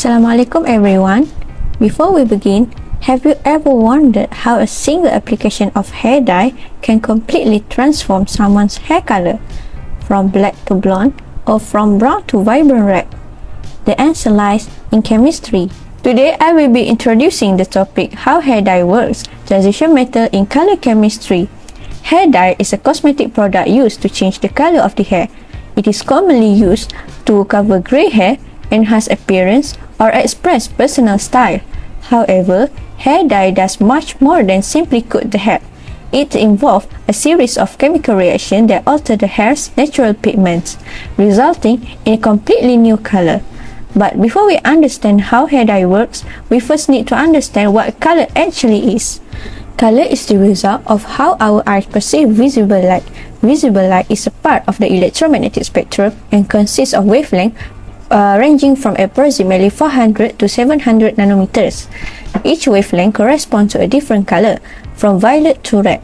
Assalamualaikum everyone. Before we begin, have you ever wondered how a single application of hair dye can completely transform someone's hair color, from black to blonde or from brown to vibrant red? The answer lies in chemistry. Today I will be introducing the topic how hair dye works, transition metal in color chemistry. Hair dye is a cosmetic product used to change the color of the hair. It is commonly used to cover grey hair, enhance appearance, or express personal style. However, hair dye does much more than simply coat the hair. It involves a series of chemical reactions that alter the hair's natural pigments, resulting in a completely new color. But before we understand how hair dye works, we first need to understand what color actually is. Color is the result of how our eyes perceive visible light. Visible light is a part of the electromagnetic spectrum and consists of wavelengths ranging from approximately 400 to 700 nanometers. Each wavelength corresponds to a different color, from violet to red.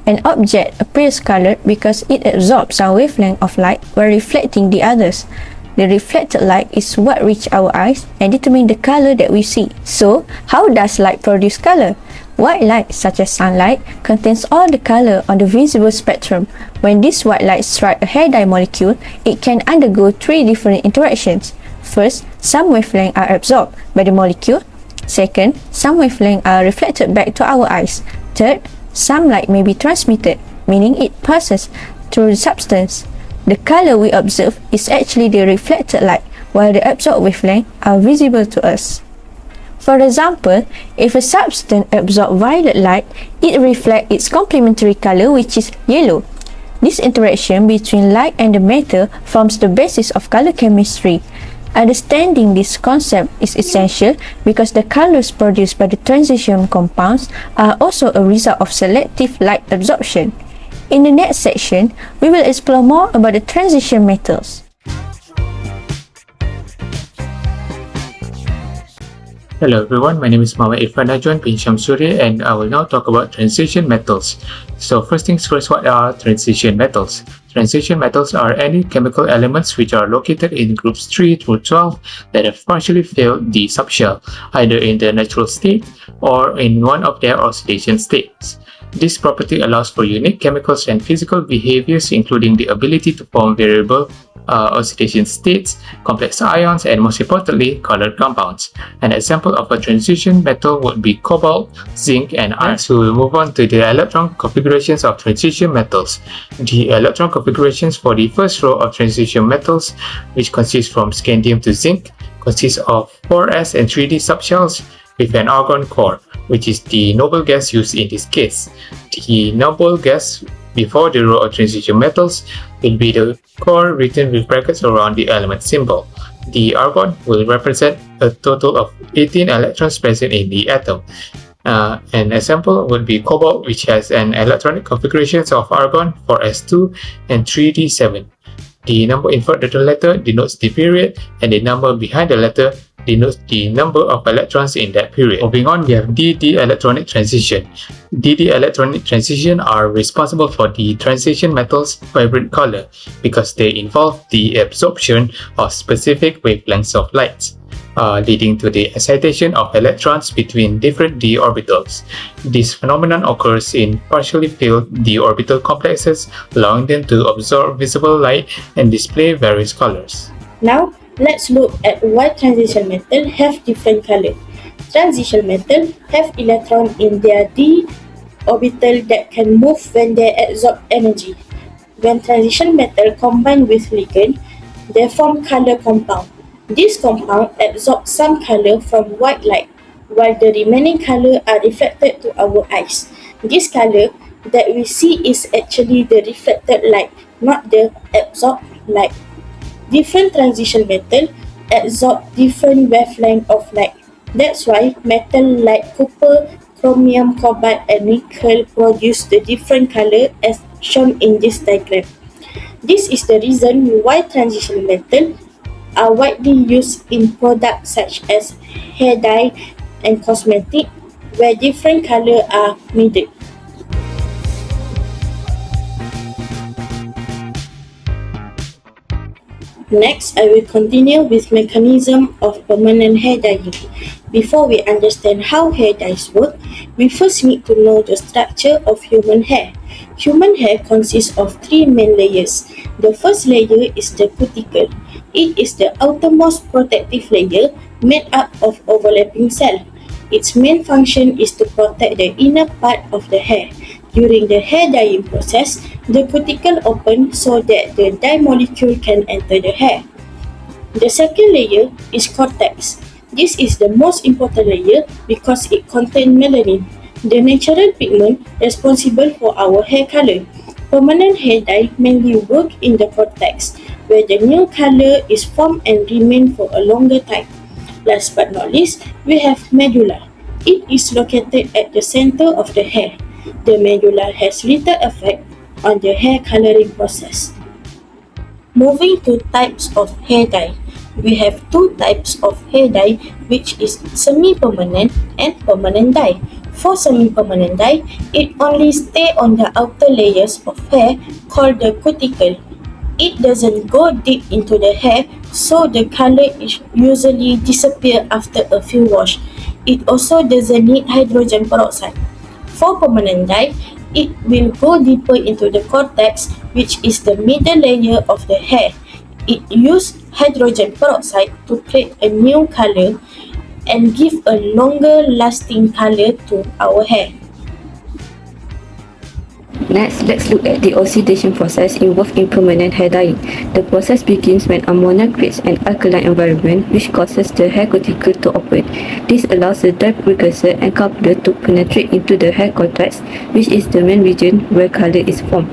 An object appears colored because it absorbs some wavelength of light while reflecting the others. The reflected light is what reaches our eyes and determines the color that we see. So, how does light produce color? White light, such as sunlight, contains all the color on the visible spectrum. When this white light strikes a hair dye molecule, it can undergo three different interactions. First, some wavelengths are absorbed by the molecule. Second, some wavelengths are reflected back to our eyes. Third, some light may be transmitted, meaning it passes through the substance. The color we observe is actually the reflected light, while the absorbed wavelengths are visible to us. For example, if a substance absorbs violet light, it reflects its complementary color, which is yellow. This interaction between light and the metal forms the basis of color chemistry. Understanding this concept is essential because the colors produced by the transition compounds are also a result of selective light absorption. In the next section, we will explore more about the transition metals. Hello everyone, my name is Muhammad Irfan Najwan bin Shamsuri and I will now talk about transition metals. So first things first, what are transition metals? Transition metals are any chemical elements which are located in groups 3 through 12 that have partially failed the subshell, either in their natural state or in one of their oxidation states. This property allows for unique chemicals and physical behaviors, including the ability to form variable oxidation states, complex ions, and most importantly, colored compounds. An example of a transition metal would be cobalt, zinc, and iron. So we'll move on to the electron configurations of transition metals. The electron configurations for the first row of transition metals, which consists from scandium to zinc, consists of 4s and 3d subshells with an argon core, which is the noble gas used in this case. The noble gas before the row of transition metals will be the core written with brackets around the element symbol. The argon will represent a total of 18 electrons present in the atom. An example would be cobalt, which has an electronic configuration of argon 4s2 and 3d7. The number in front of the letter denotes the period, and the number behind the letter denotes the number of electrons in that period. Moving on, we have DD electronic transition. DD electronic transition are responsible for the transition metal's vibrant color because they involve the absorption of specific wavelengths of light, leading to the excitation of electrons between different d orbitals. This phenomenon occurs in partially filled d orbital complexes, allowing them to absorb visible light and display various colors. Now, let's look at why transition metal have different color. Transition metal have electron in their d orbital that can move when they absorb energy. When transition metal combine with ligand, they form color compound. This compound absorbs some color from white light, while the remaining color are reflected to our eyes. This color that we see is actually the reflected light, not the absorbed light. Different transition metal absorb different wavelength of light. That's why metal like copper, chromium, cobalt, and nickel produce the different color as shown in this diagram. This is the reason why transition metal are widely used in products such as hair dye and cosmetic, where different colors are needed. Next, I will continue with mechanism of permanent hair dyeing. Before we understand how hair dyes work, we first need to know the structure of human hair. Human hair consists of three main layers. The first layer is the cuticle. It is the outermost protective layer made up of overlapping cells. Its main function is to protect the inner part of the hair. During the hair dyeing process, the cuticle opens so that the dye molecule can enter the hair. The second layer is cortex. This is the most important layer because it contains melanin, the natural pigment responsible for our hair color. Permanent hair dye mainly work in the cortex, where the new color is formed and remain for a longer time. Last but not least, we have medulla. It is located at the center of the hair. The medulla has little effect on the hair coloring process. Moving to types of hair dye. We have two types of hair dye, which is semi-permanent and permanent dye. For semi-permanent dye, it only stays on the outer layers of hair called the cuticle. It doesn't go deep into the hair, so the color usually disappears after a few wash. It also doesn't need hydrogen peroxide. For permanent dye, it will go deeper into the cortex, which is the middle layer of the hair. It uses hydrogen peroxide to create a new color and give a longer lasting color to our hair. Next, let's look at the oxidation process involved in permanent hair dyeing. The process begins when ammonia creates an alkaline environment which causes the hair cuticle to open. This allows the dye precursor and coupler to penetrate into the hair cortex, which is the main region where color is formed.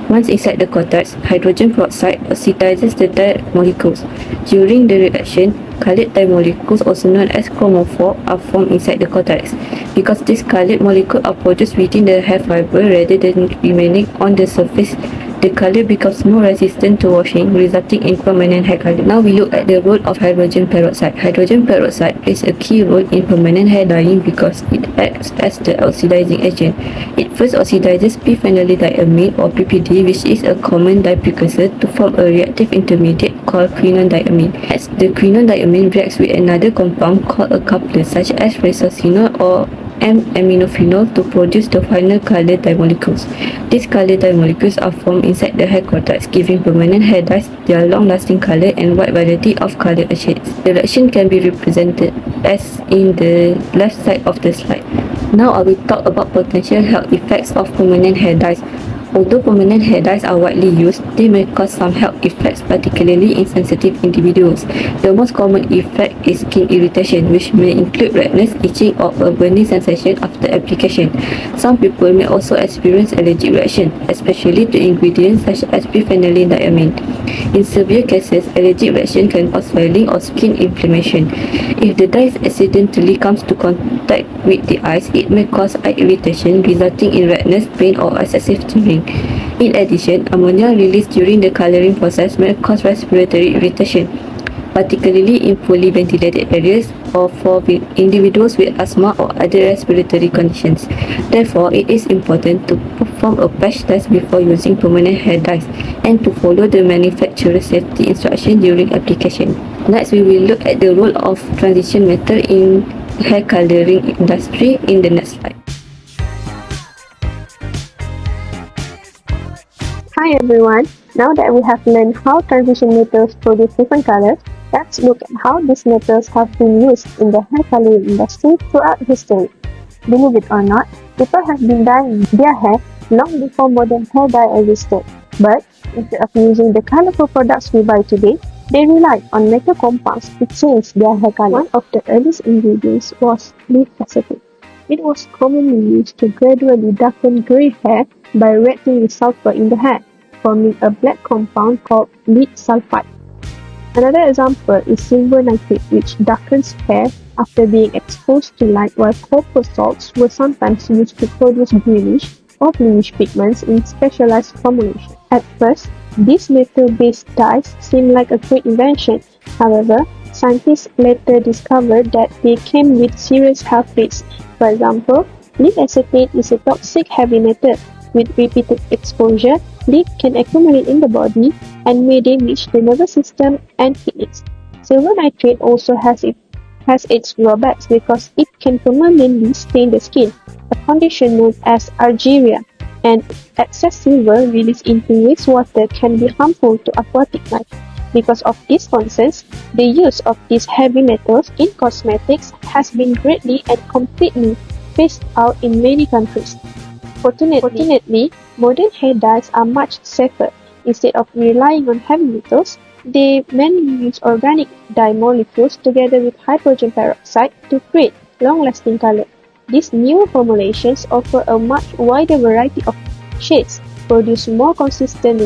Once inside the cortex, hydrogen peroxide oxidizes the dye molecules. During the reaction, colored dye molecules, also known as chromophore, are formed inside the cortex. Because these colored molecules are produced within the hair fiber rather than remaining on the surface, the color becomes more resistant to washing, resulting in permanent hair color. Now we look at the role of hydrogen peroxide. Hydrogen peroxide plays a key role in permanent hair dyeing because it acts as the oxidizing agent. It first oxidizes p-phenylenediamine or PPD, which is a common dye precursor, to form a reactive intermediate called quinondiamine. As the quinondiamine reacts with another compound called a coupler, such as resorcinol or M-aminophenol, to produce the final colored dye molecules. These colored dye molecules are formed inside the hair cortex, giving permanent hair dyes their long-lasting color and wide variety of color shades. The reaction can be represented as in the left side of the slide. Now I will talk about potential health effects of permanent hair dyes. Although permanent hair dyes are widely used, they may cause some health effects, particularly in sensitive individuals. The most common effect is skin irritation, which may include redness, itching, or a burning sensation after application. Some people may also experience allergic reaction, especially to ingredients such as p-phenylenediamine. In severe cases, allergic reaction can cause swelling or skin inflammation. If the dye accidentally comes to contact with the eyes, it may cause eye irritation, resulting in redness, pain, or excessive tearing. In addition, ammonia released during the coloring process may cause respiratory irritation, particularly in poorly ventilated areas or for individuals with asthma or other respiratory conditions. Therefore, it is important to perform a patch test before using permanent hair dyes and to follow the manufacturer's safety instructions during application. Next, we will look at the role of transition metal in hair coloring industry in the next slide. Hi everyone, now that we have learned how transition metals produce different colors, let's look at how these metals have been used in the hair coloring industry throughout history. Believe it or not, people have been dyeing their hair long before modern hair dye existed. But instead of using the colorful products we buy today, they relied on metal compounds to change their hair color. One of the earliest ingredients was lead acetate. It was commonly used to gradually darken grey hair by reacting with sulfur in the hair, forming a black compound called lead sulfide. Another example is silver nitrate, which darkens hair after being exposed to light, while copper salts were sometimes used to produce greenish or bluish pigments in specialized formulations. At first, these metal-based dyes seemed like a great invention. However, scientists later discovered that they came with serious health risks. For example, lead acetate is a toxic heavy metal. With repeated exposure, lead can accumulate in the body, and may damage the nervous system and kidneys. Silver nitrate also has its drawbacks because it can permanently stain the skin, a condition known as argyria, and excess silver released into wastewater can be harmful to aquatic life. Because of these concerns, the use of these heavy metals in cosmetics has been greatly and completely phased out in many countries. Fortunately, modern hair dyes are much safer. Instead of relying on heavy metals, they mainly use organic dye molecules together with hydrogen peroxide to create long-lasting color. These new formulations offer a much wider variety of shades, produce more consistent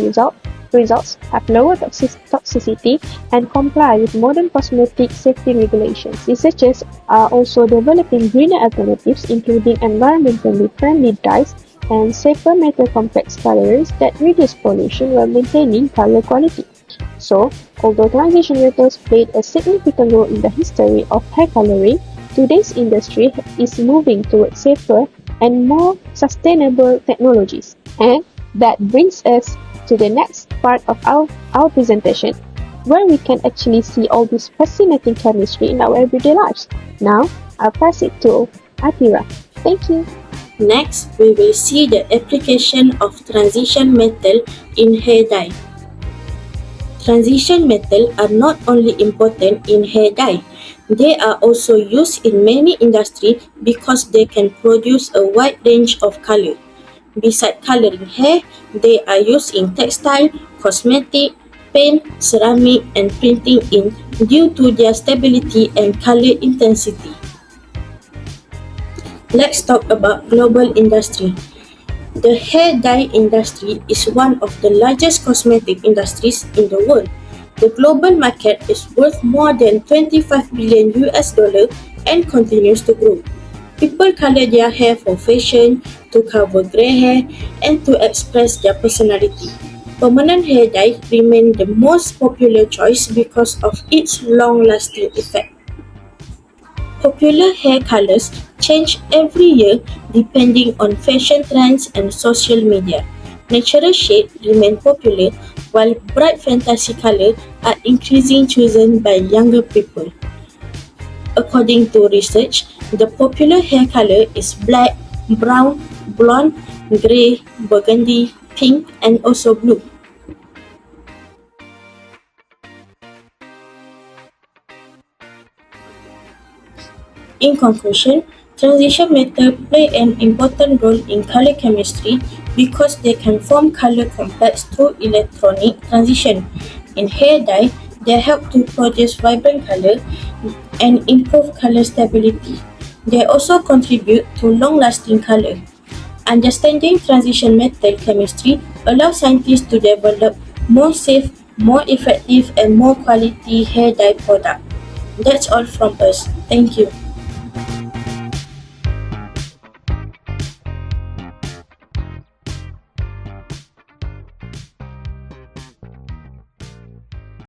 results, have lower toxicity, and comply with modern cosmetic safety regulations. Researchers are also developing greener alternatives, including environmentally friendly dyes and safer metal complex colorants that reduce pollution while maintaining color quality. So, although transition metals played a significant role in the history of hair coloring, today's industry is moving towards safer and more sustainable technologies. And that brings us to the next part of our presentation, where we can actually see all this fascinating chemistry in our everyday lives. Now, I'll pass it to Atira. Thank you. Next, we will see the application of transition metal in hair dye. Transition metal are not only important in hair dye, they are also used in many industries because they can produce a wide range of color. Besides coloring hair, they are used in textile, cosmetic, paint, ceramic, and printing ink due to their stability and color intensity. Let's talk about global industry. The hair dye industry is one of the largest cosmetic industries in the world. The global market is worth more than 25 billion US dollar and continues to grow. People color their hair for fashion, to cover grey hair, and to express their personality. Permanent hair dye remains the most popular choice because of its long-lasting effect. Popular hair colors change every year depending on fashion trends and social media. Natural shades remain popular while bright fantasy colors are increasingly chosen by younger people. According to research, the popular hair color is black, brown, blonde, grey, burgundy, pink, and also blue. In conclusion, transition metals play an important role in color chemistry because they can form color complex through electronic transition. In hair dye, they help to produce vibrant color and improve color stability. They also contribute to long-lasting color. Understanding transition metal chemistry allows scientists to develop more safe, more effective, and more quality hair dye products. That's all from us. Thank you.